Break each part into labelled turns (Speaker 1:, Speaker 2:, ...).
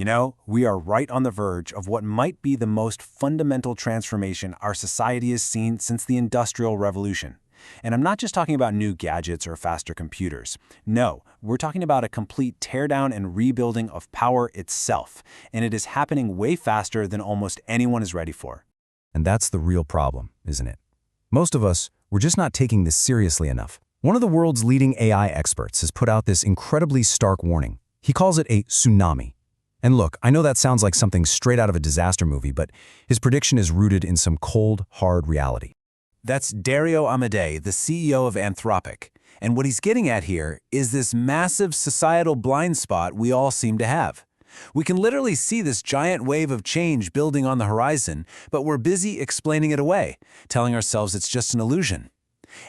Speaker 1: You know, we are right on the verge of what might be the most fundamental transformation our society has seen since the Industrial Revolution. And I'm not just talking about new gadgets or faster computers. No, we're talking about a complete teardown and rebuilding of power itself. And it is happening way faster than almost anyone is ready for.
Speaker 2: And that's the real problem, isn't it? Most of us, we're just not taking this seriously enough. One of the world's leading AI experts has put out this incredibly stark warning. He calls it a tsunami. And look, I know that sounds like something straight out of a disaster movie, but his prediction is rooted in some cold, hard reality.
Speaker 1: That's Dario Amodei, the CEO of Anthropic. And what he's getting at here is this massive societal blind spot we all seem to have. We can literally see this giant wave of change building on the horizon, but we're busy explaining it away, telling ourselves it's just an illusion.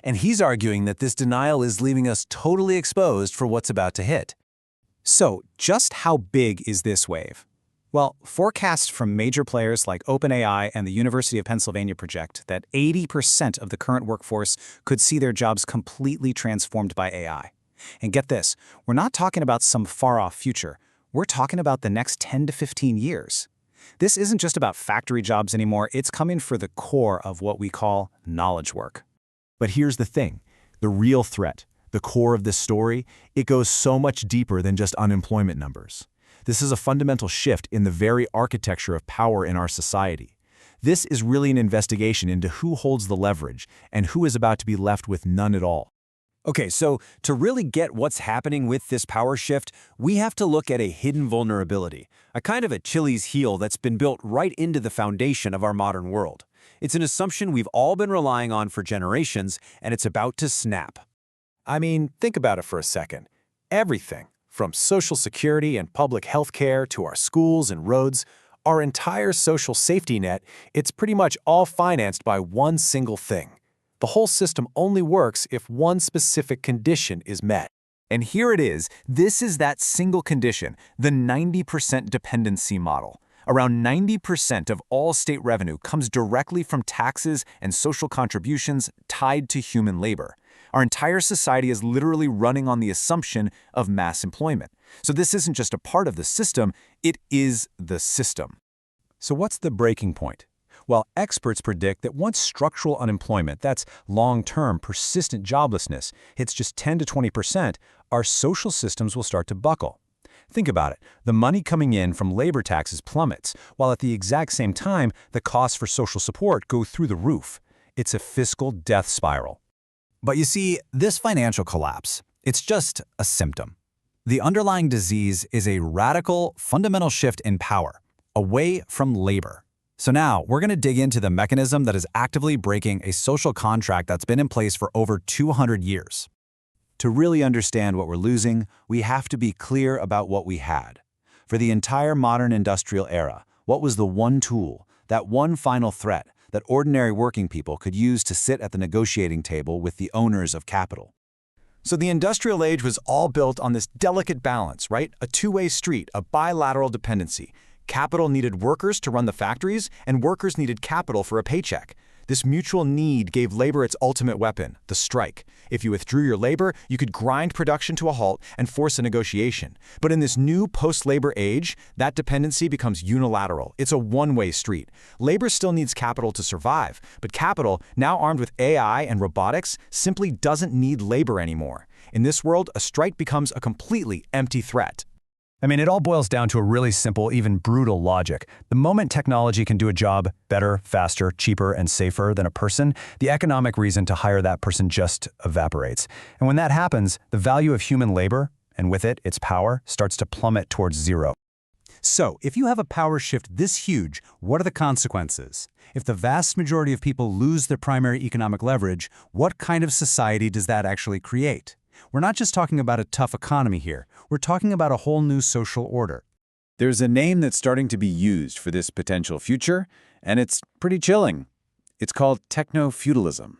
Speaker 1: And he's arguing that this denial is leaving us totally exposed for what's about to hit.
Speaker 3: So, just how big is this wave? Well, forecasts from major players like OpenAI and the University of Pennsylvania project that 80% of the current workforce could see their jobs completely transformed by AI. And get this, we're not talking about some far-off future. We're talking about the next 10 to 15 years. This isn't just about factory jobs anymore, it's coming for the core of what we call knowledge work.
Speaker 4: But here's the thing, the real threat, the core of this story, it goes so much deeper than just unemployment numbers. This is a fundamental shift in the very architecture of power in our society. This is really an investigation into who holds the leverage and who is about to be left with none at all.
Speaker 1: Okay, so to really get what's happening with this power shift, we have to look at a hidden vulnerability, a kind of Achilles heel that's been built right into the foundation of our modern world. It's an assumption we've all been relying on for generations, and it's about to snap.
Speaker 5: I mean, think about it for a second. Everything, from Social Security and public health care to our schools and roads, our entire social safety net, it's pretty much all financed by one single thing. The whole system only works if one specific condition is met.
Speaker 1: And here it is. This is that single condition, the 90% dependency model. Around 90% of all state revenue comes directly from taxes and social contributions tied to human labor. Our entire society is literally running on the assumption of mass employment. So this isn't just a part of the system, it is the system.
Speaker 2: So what's the breaking point? Well, experts predict that once structural unemployment, that's long-term, persistent joblessness, hits just 10 to 20%, our social systems will start to buckle. Think about it. The money coming in from labor taxes plummets, while at the exact same time, the costs for social support go through the roof. It's a fiscal death spiral.
Speaker 3: But you see, this financial collapse, it's just a symptom. The underlying disease is a radical, fundamental shift in power, away from labor. So now, we're going to dig into the mechanism that is actively breaking a social contract that's been in place for over 200 years.
Speaker 1: To really understand what we're losing, we have to be clear about what we had. For the entire modern industrial era, what was the one tool, that one final threat, that ordinary working people could use to sit at the negotiating table with the owners of capital?
Speaker 5: So the industrial age was all built on this delicate balance, right? A two-way street, a bilateral dependency. Capital needed workers to run the factories, and workers needed capital for a paycheck. This mutual need gave labor its ultimate weapon, the strike. If you withdrew your labor, you could grind production to a halt and force a negotiation. But in this new post-labor age, that dependency becomes unilateral. It's a one-way street. Labor still needs capital to survive, but capital, now armed with AI and robotics, simply doesn't need labor anymore. In this world, a strike becomes a completely empty threat.
Speaker 2: I mean, it all boils down to a really simple, even brutal logic. The moment technology can do a job better, faster, cheaper, and safer than a person, the economic reason to hire that person just evaporates. And when that happens, the value of human labor, and with it, its power, starts to plummet towards zero.
Speaker 6: So, if you have a power shift this huge, what are the consequences? If the vast majority of people lose their primary economic leverage, what kind of society does that actually create? We're not just talking about a tough economy here. We're talking about a whole new social order.
Speaker 1: There's a name that's starting to be used for this potential future, and it's pretty chilling. It's called Technofeudalism,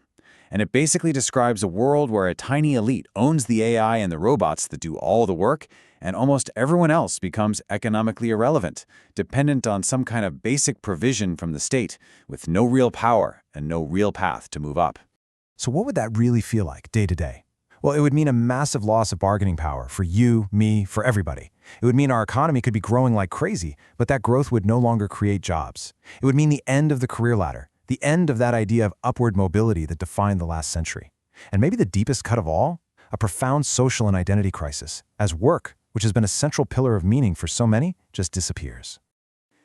Speaker 1: and it basically describes a world where a tiny elite owns the AI and the robots that do all the work, and almost everyone else becomes economically irrelevant, dependent on some kind of basic provision from the state, with no real power and no real path to move up.
Speaker 6: So what would that really feel like day to day?
Speaker 4: Well, it would mean a massive loss of bargaining power for you, me, for everybody. It would mean our economy could be growing like crazy, but that growth would no longer create jobs. It would mean the end of the career ladder, the end of that idea of upward mobility that defined the last century. And maybe the deepest cut of all, a profound social and identity crisis, as work, which has been a central pillar of meaning for so many, just disappears.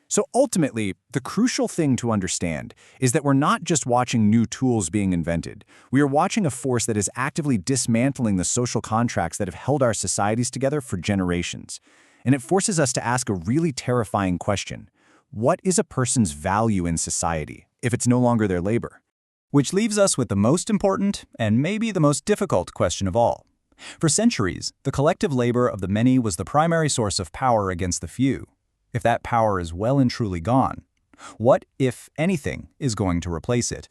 Speaker 3: So ultimately, the crucial thing to understand is that we're not just watching new tools being invented. We are watching a force that is actively dismantling the social contracts that have held our societies together for generations. And it forces us to ask a really terrifying question. What is a person's value in society if it's no longer their labor?
Speaker 2: Which leaves us with the most important and maybe the most difficult question of all. For centuries, the collective labor of the many was the primary source of power against the few. If that power is well and truly gone, what, if anything, is going to replace it?